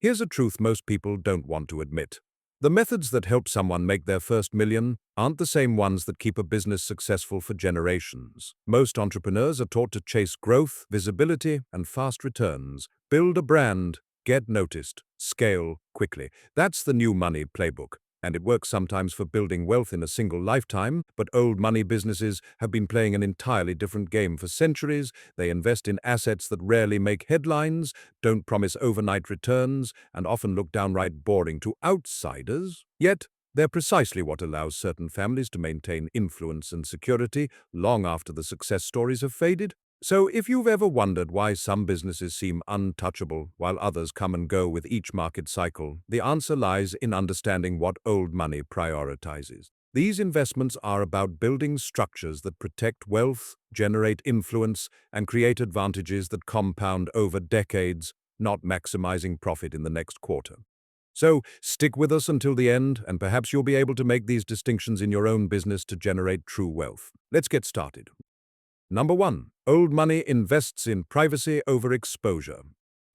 Here's a truth most people don't want to admit. The methods that help someone make their first million aren't the same ones that keep a business successful for generations. Most entrepreneurs are taught to chase growth, visibility, and fast returns. Build a brand, get noticed, scale quickly. That's the new money playbook. And it works sometimes for building wealth in a single lifetime, but old money businesses have been playing an entirely different game for centuries. They invest in assets that rarely make headlines, don't promise overnight returns, and often look downright boring to outsiders. Yet, they're precisely what allows certain families to maintain influence and security long after the success stories have faded. So, if you've ever wondered why some businesses seem untouchable while others come and go with each market cycle, the answer lies in understanding what old money prioritizes. These investments are about building structures that protect wealth, generate influence, and create advantages that compound over decades, not maximizing profit in the next quarter. So, stick with us until the end, and perhaps you'll be able to make these distinctions in your own business to generate true wealth. Let's get started. Number 1. Old money invests in privacy over exposure.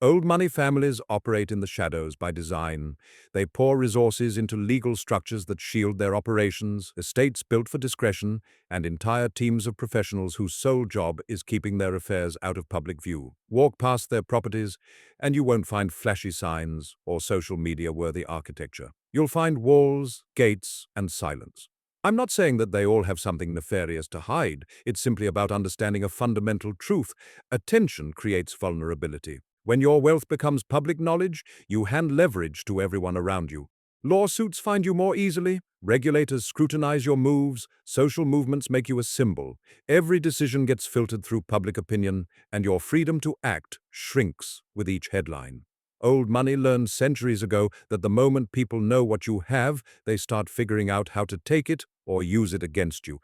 Old money families operate in the shadows by design. They pour resources into legal structures that shield their operations, estates built for discretion, and entire teams of professionals whose sole job is keeping their affairs out of public view. Walk past their properties, and you won't find flashy signs or social media-worthy architecture. You'll find walls, gates, and silence. I'm not saying that they all have something nefarious to hide. It's simply about understanding a fundamental truth. Attention creates vulnerability. When your wealth becomes public knowledge, you hand leverage to everyone around you. Lawsuits find you more easily. Regulators scrutinize your moves. Social movements make you a symbol. Every decision gets filtered through public opinion, and your freedom to act shrinks with each headline. Old money learned centuries ago that the moment people know what you have, they start figuring out how to take it or use it against you.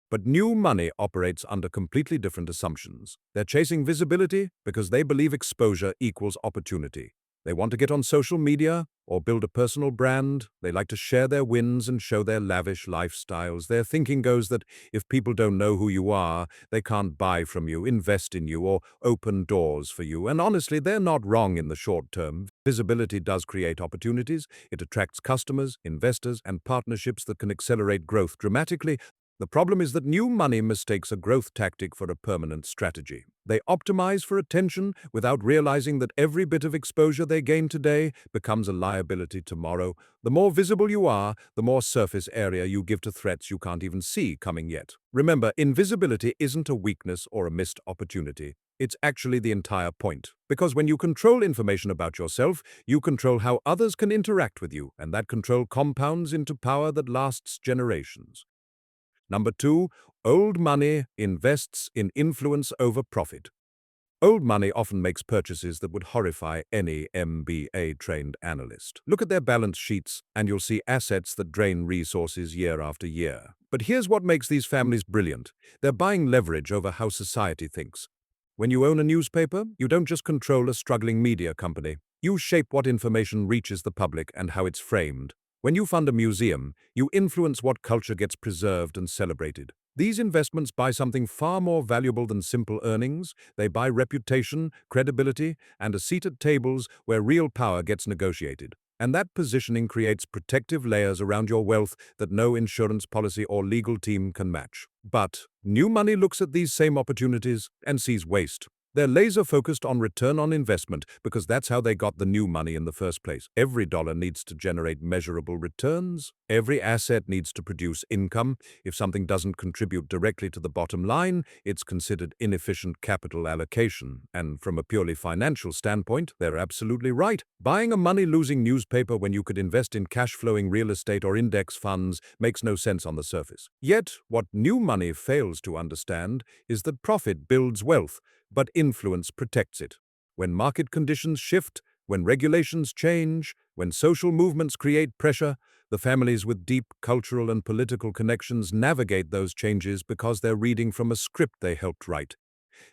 But new money operates under completely different assumptions. They're chasing visibility because they believe exposure equals opportunity. They want to get on social media or build a personal brand. They like to share their wins and show their lavish lifestyles. Their thinking goes that if people don't know who you are, they can't buy from you, invest in you, or open doors for you. And honestly, they're not wrong in the short term. Visibility does create opportunities. It attracts customers, investors, and partnerships that can accelerate growth dramatically. The problem is that new money mistakes a growth tactic for a permanent strategy. They optimize for attention without realizing that every bit of exposure they gain today becomes a liability tomorrow. The more visible you are, the more surface area you give to threats you can't even see coming yet. Remember, invisibility isn't a weakness or a missed opportunity. It's actually the entire point. Because when you control information about yourself, you control how others can interact with you, and that control compounds into power that lasts generations. Number 2, old money invests in influence over profit. Old money often makes purchases that would horrify any MBA-trained analyst. Look at their balance sheets, and you'll see assets that drain resources year after year. But here's what makes these families brilliant. They're buying leverage over how society thinks. When you own a newspaper, you don't just control a struggling media company. You shape what information reaches the public and how it's framed. When you fund a museum, you influence what culture gets preserved and celebrated. These investments buy something far more valuable than simple earnings. They buy reputation, credibility, and a seat at tables where real power gets negotiated. And that positioning creates protective layers around your wealth that no insurance policy or legal team can match. But new money looks at these same opportunities and sees waste. They're laser-focused on return on investment because that's how they got the new money in the first place. Every dollar needs to generate measurable returns. Every asset needs to produce income. If something doesn't contribute directly to the bottom line, it's considered inefficient capital allocation. And from a purely financial standpoint, they're absolutely right. Buying a money-losing newspaper when you could invest in cash-flowing real estate or index funds makes no sense on the surface. Yet, what new money fails to understand is that profit builds wealth, but influence protects it. When market conditions shift, when regulations change, when social movements create pressure, the families with deep cultural and political connections navigate those changes because they're reading from a script they helped write.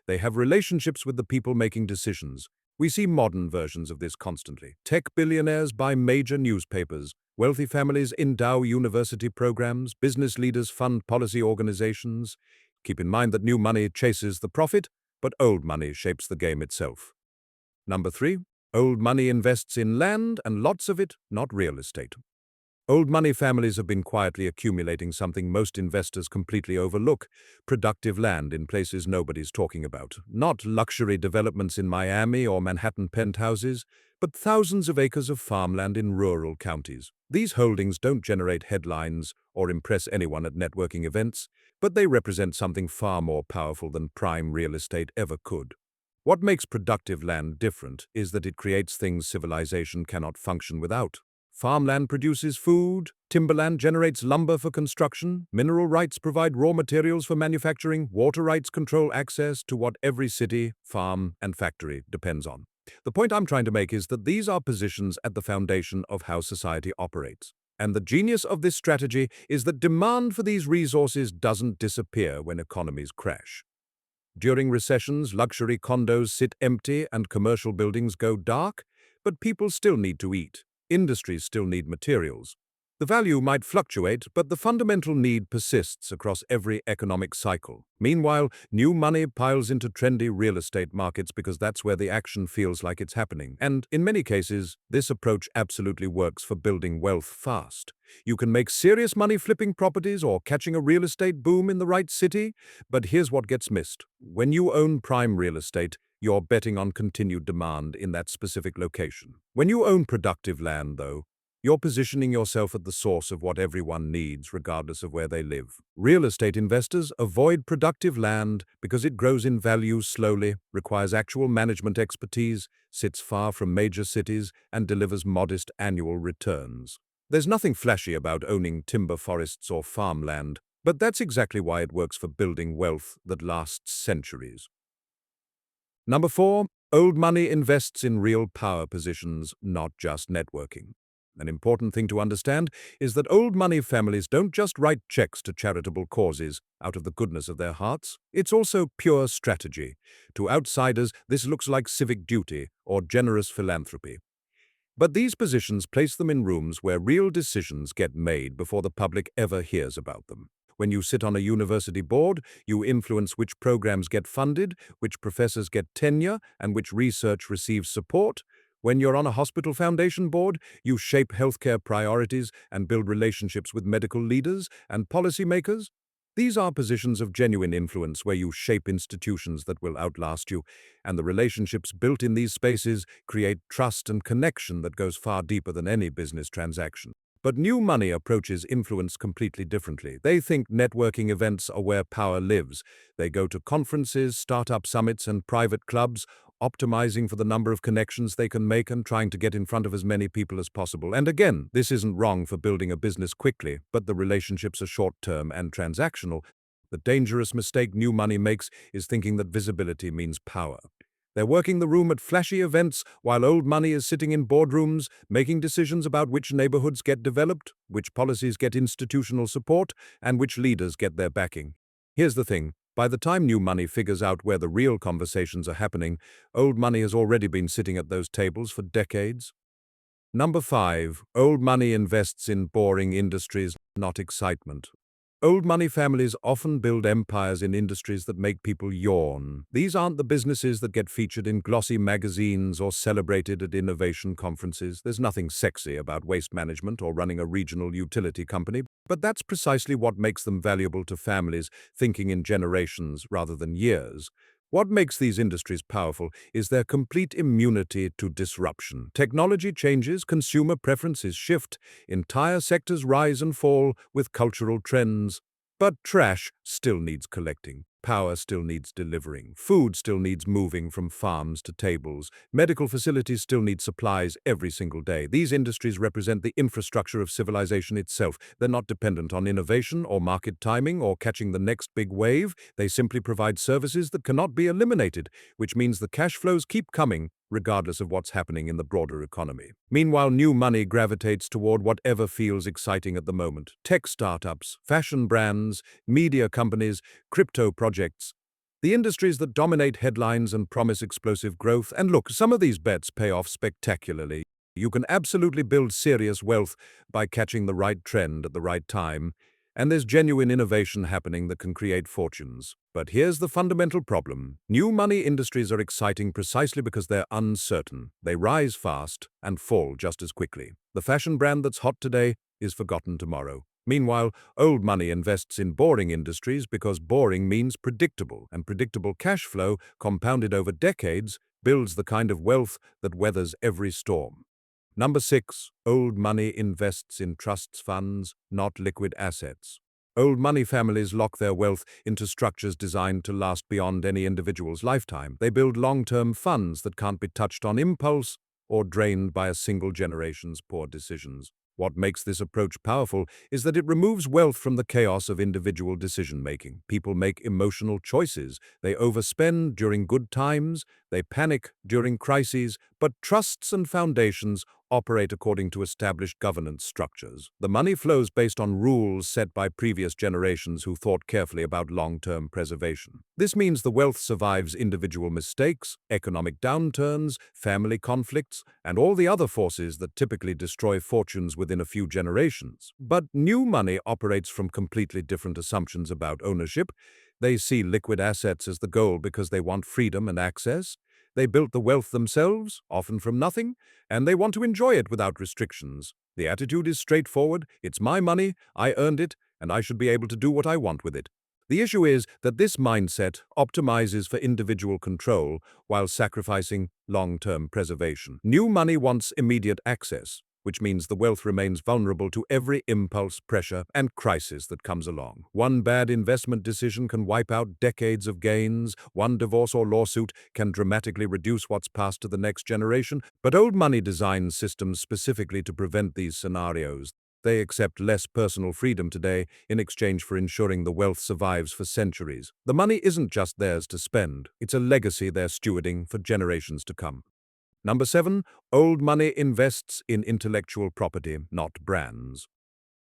They have relationships with the people making decisions. We see modern versions of this constantly. Tech billionaires buy major newspapers. Wealthy families endow university programs. Business leaders fund policy organizations. Keep in mind that new money chases the profit, but old money shapes the game itself. Number 3, Old money invests in land, and lots of it, not real estate. Old money families have been quietly accumulating something most investors completely overlook: productive land in places nobody's talking about. Not luxury developments in Miami or Manhattan penthouses, but thousands of acres of farmland in rural counties. These holdings don't generate headlines or impress anyone at networking events, but they represent something far more powerful than prime real estate ever could. What makes productive land different is that it creates things civilization cannot function without. Farmland produces food, timberland generates lumber for construction, mineral rights provide raw materials for manufacturing, water rights control access to what every city, farm, and factory depends on. The point I'm trying to make is that these are positions at the foundation of how society operates. And the genius of this strategy is that demand for these resources doesn't disappear when economies crash. During recessions, luxury condos sit empty and commercial buildings go dark, but people still need to eat. Industries still need materials. The value might fluctuate, but the fundamental need persists across every economic cycle. Meanwhile, new money piles into trendy real estate markets because that's where the action feels like it's happening. And in many cases, this approach absolutely works for building wealth fast. You can make serious money flipping properties or catching a real estate boom in the right city, but here's what gets missed. When you own prime real estate, you're betting on continued demand in that specific location. When you own productive land, though, you're positioning yourself at the source of what everyone needs, regardless of where they live. Real estate investors avoid productive land because it grows in value slowly, requires actual management expertise, sits far from major cities, and delivers modest annual returns. There's nothing flashy about owning timber forests or farmland, but that's exactly why it works for building wealth that lasts centuries. Number 4, old money invests in real power positions, not just networking. An important thing to understand is that old money families don't just write checks to charitable causes out of the goodness of their hearts. It's also pure strategy. To outsiders, this looks like civic duty or generous philanthropy. But these positions place them in rooms where real decisions get made before the public ever hears about them. When you sit on a university board, you influence which programs get funded, which professors get tenure, and which research receives support. When you're on a hospital foundation board, you shape healthcare priorities and build relationships with medical leaders and policymakers. These are positions of genuine influence where you shape institutions that will outlast you, and the relationships built in these spaces create trust and connection that goes far deeper than any business transaction. But new money approaches influence completely differently. They think networking events are where power lives. They go to conferences, startup summits, and private clubs, optimizing for the number of connections they can make and trying to get in front of as many people as possible. And again, this isn't wrong for building a business quickly, but the relationships are short-term and transactional. The dangerous mistake new money makes is thinking that visibility means power. They're working the room at flashy events while old money is sitting in boardrooms, making decisions about which neighborhoods get developed, which policies get institutional support, and which leaders get their backing. Here's the thing. By the time new money figures out where the real conversations are happening, old money has already been sitting at those tables for decades. Number 5, old money invests in boring industries, not excitement. Old money families often build empires in industries that make people yawn. These aren't the businesses that get featured in glossy magazines or celebrated at innovation conferences. There's nothing sexy about waste management or running a regional utility company, but that's precisely what makes them valuable to families thinking in generations rather than years. What makes these industries powerful is their complete immunity to disruption. Technology changes, consumer preferences shift, entire sectors rise and fall with cultural trends. But trash still needs collecting. Power still needs delivering. Food still needs moving from farms to tables. Medical facilities still need supplies every single day. These industries represent the infrastructure of civilization itself. They're not dependent on innovation or market timing or catching the next big wave. They simply provide services that cannot be eliminated, which means the cash flows keep coming regardless of what's happening in the broader economy. Meanwhile, new money gravitates toward whatever feels exciting at the moment. Tech startups, fashion brands, media companies, crypto projects. The industries that dominate headlines and promise explosive growth. And look, some of these bets pay off spectacularly. You can absolutely build serious wealth by catching the right trend at the right time. and there's genuine innovation happening that can create fortunes. But here's the fundamental problem. New money industries are exciting precisely because they're uncertain. They rise fast and fall just as quickly. The fashion brand that's hot today is forgotten tomorrow. Meanwhile, old money invests in boring industries because boring means predictable, and predictable cash flow, compounded over decades, builds the kind of wealth that weathers every storm. Number 6. Old money invests in trusts funds, not liquid assets. Old money families lock their wealth into structures designed to last beyond any individual's lifetime. They build long-term funds that can't be touched on impulse or drained by a single generation's poor decisions. What makes this approach powerful is that it removes wealth from the chaos of individual decision-making. People make emotional choices. They overspend during good times, they panic during crises, but trusts and foundations operate according to established governance structures. The money flows based on rules set by previous generations who thought carefully about long-term preservation. This means the wealth survives individual mistakes, economic downturns, family conflicts, and all the other forces that typically destroy fortunes within a few generations. But new money operates from completely different assumptions about ownership. They see liquid assets as the goal because they want freedom and access. They built the wealth themselves, often from nothing, and they want to enjoy it without restrictions. The attitude is straightforward. It's my money, I earned it, and I should be able to do what I want with it. The issue is that this mindset optimizes for individual control while sacrificing long-term preservation. New money wants immediate access, which means the wealth remains vulnerable to every impulse, pressure, and crisis that comes along. One bad investment decision can wipe out decades of gains. One divorce or lawsuit can dramatically reduce what's passed to the next generation. But old money designs systems specifically to prevent these scenarios. They accept less personal freedom today in exchange for ensuring the wealth survives for centuries. The money isn't just theirs to spend. It's a legacy they're stewarding for generations to come. Number 7. Old money invests in intellectual property, not brands.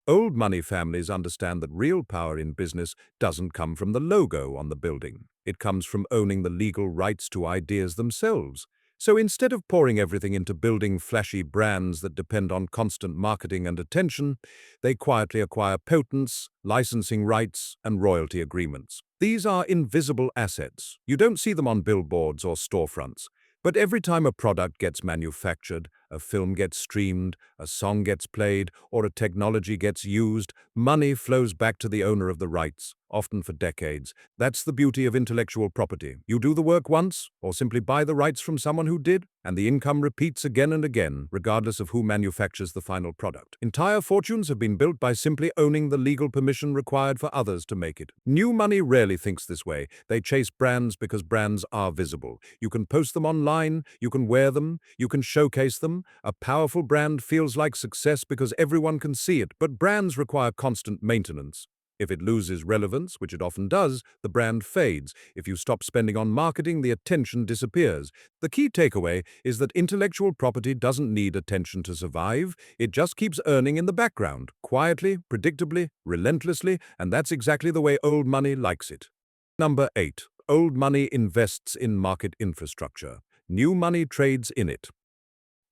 Old money families understand that real power in business doesn't come from the logo on the building. It comes from owning the legal rights to ideas themselves. So instead of pouring everything into building flashy brands that depend on constant marketing and attention, they quietly acquire patents, licensing rights, and royalty agreements. These are invisible assets. You don't see them on billboards or storefronts. But every time a product gets manufactured, a film gets streamed, a song gets played, or a technology gets used, money flows back to the owner of the rights, often for decades. That's the beauty of intellectual property. You do the work once, or simply buy the rights from someone who did, and the income repeats again and again, regardless of who manufactures the final product. Entire fortunes have been built by simply owning the legal permission required for others to make it. New money rarely thinks this way. They chase brands because brands are visible. You can post them online, you can wear them, you can showcase them. A powerful brand feels like success because everyone can see it, but brands require constant maintenance. If it loses relevance, which it often does, the brand fades. If you stop spending on marketing, the attention disappears. The key takeaway is that intellectual property doesn't need attention to survive. It just keeps earning in the background, quietly, predictably, relentlessly, and that's exactly the way old money likes it. Number 8. Old money invests in market infrastructure. New money trades in it.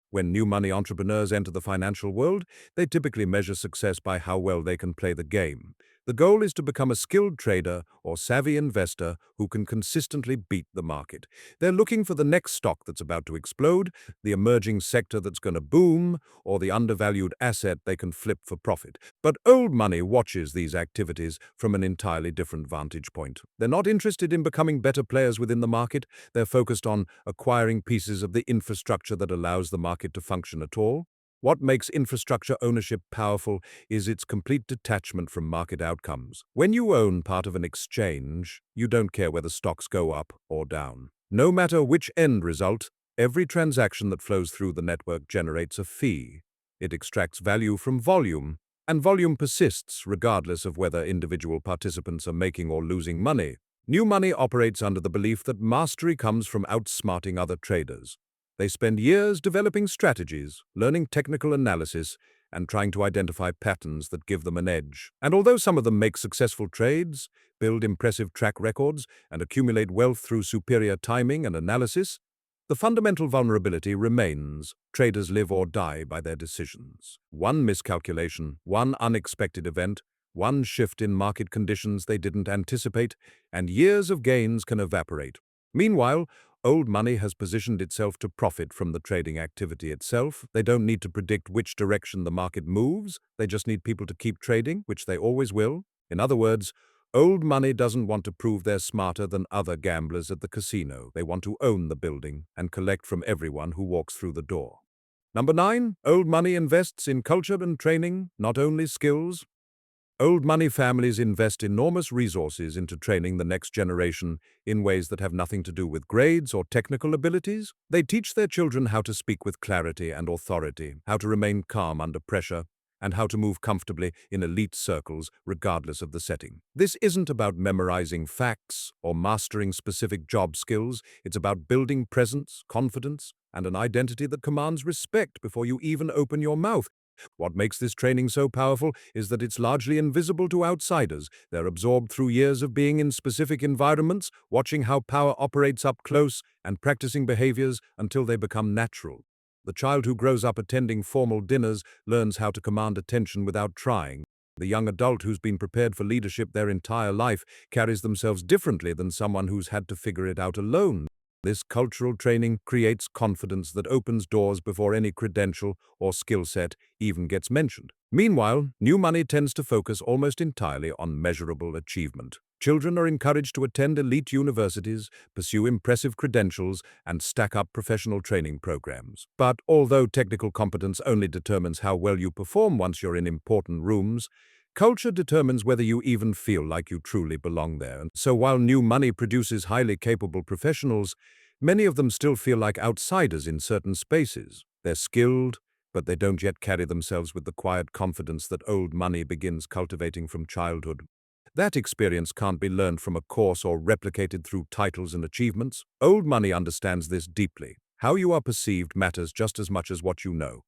When new money entrepreneurs enter the financial world, they typically measure success by how well they can play the game. The goal is to become a skilled trader or savvy investor who can consistently beat the market. They're looking for the next stock that's about to explode, the emerging sector that's going to boom, or the undervalued asset they can flip for profit. But old money watches these activities from an entirely different vantage point. They're not interested in becoming better players within the market. They're focused on acquiring pieces of the infrastructure that allows the market to function at all. What makes infrastructure ownership powerful is its complete detachment from market outcomes. When you own part of an exchange, you don't care whether stocks go up or down. No matter which end result, every transaction that flows through the network generates a fee. It extracts value from volume, and volume persists regardless of whether individual participants are making or losing money. New money operates under the belief that mastery comes from outsmarting other traders. They spend years developing strategies, learning technical analysis, and trying to identify patterns that give them an edge. And although some of them make successful trades, build impressive track records, and accumulate wealth through superior timing and analysis, the fundamental vulnerability remains. Traders live or die by their decisions. One miscalculation, one unexpected event, one shift in market conditions they didn't anticipate, and years of gains can evaporate. Meanwhile, old money has positioned itself to profit from the trading activity itself. They don't need to predict which direction the market moves. They just need people to keep trading, which they always will. In other words, old money doesn't want to prove they're smarter than other gamblers at the casino. They want to own the building and collect from everyone who walks through the door. Number 9, old money invests in culture and training, not only skills. Old money families invest enormous resources into training the next generation in ways that have nothing to do with grades or technical abilities. They teach their children how to speak with clarity and authority, how to remain calm under pressure, and how to move comfortably in elite circles regardless of the setting. This isn't about memorizing facts or mastering specific job skills. It's about building presence, confidence, and an identity that commands respect before you even open your mouth. What makes this training so powerful is that it's largely invisible to outsiders. They're absorbed through years of being in specific environments, watching how power operates up close, and practicing behaviors until they become natural. The child who grows up attending formal dinners learns how to command attention without trying. The young adult who's been prepared for leadership their entire life carries themselves differently than someone who's had to figure it out alone. This cultural training creates confidence that opens doors before any credential or skill set even gets mentioned. Meanwhile, new money tends to focus almost entirely on measurable achievement. Children are encouraged to attend elite universities, pursue impressive credentials, and stack up professional training programs. But although technical competence only determines how well you perform once you're in important rooms, culture determines whether you even feel like you truly belong there. And so while new money produces highly capable professionals, many of them still feel like outsiders in certain spaces. They're skilled, but they don't yet carry themselves with the quiet confidence that old money begins cultivating from childhood. That experience can't be learned from a course or replicated through titles and achievements. Old money understands this deeply. How you are perceived matters just as much as what you know.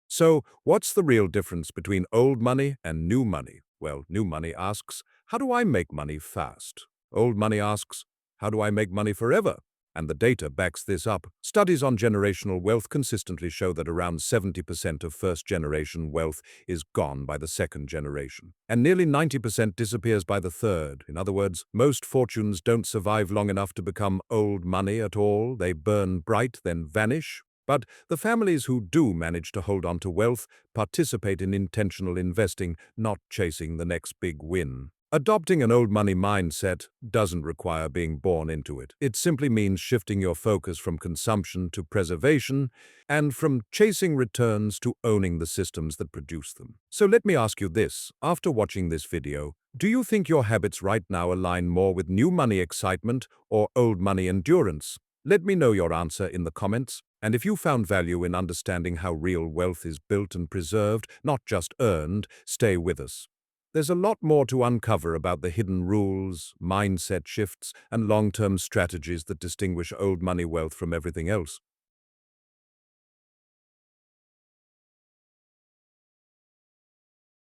So, what's the real difference between old money and new money? Well, new money asks, how do I make money fast? Old money asks, how do I make money forever? And the data backs this up. Studies on generational wealth consistently show that around 70% of first-generation wealth is gone by the second generation, and nearly 90% disappears by the third. In other words, most fortunes don't survive long enough to become old money at all. They burn bright, then vanish. But the families who do manage to hold on to wealth participate in intentional investing, not chasing the next big win. Adopting an old money mindset doesn't require being born into it. It simply means shifting your focus from consumption to preservation and from chasing returns to owning the systems that produce them. So let me ask you this. After watching this video, do you think your habits right now align more with new money excitement or old money endurance? Let me know your answer in the comments. And if you found value in understanding how real wealth is built and preserved, not just earned, stay with us. There's a lot more to uncover about the hidden rules, mindset shifts, and long-term strategies that distinguish old money wealth from everything else.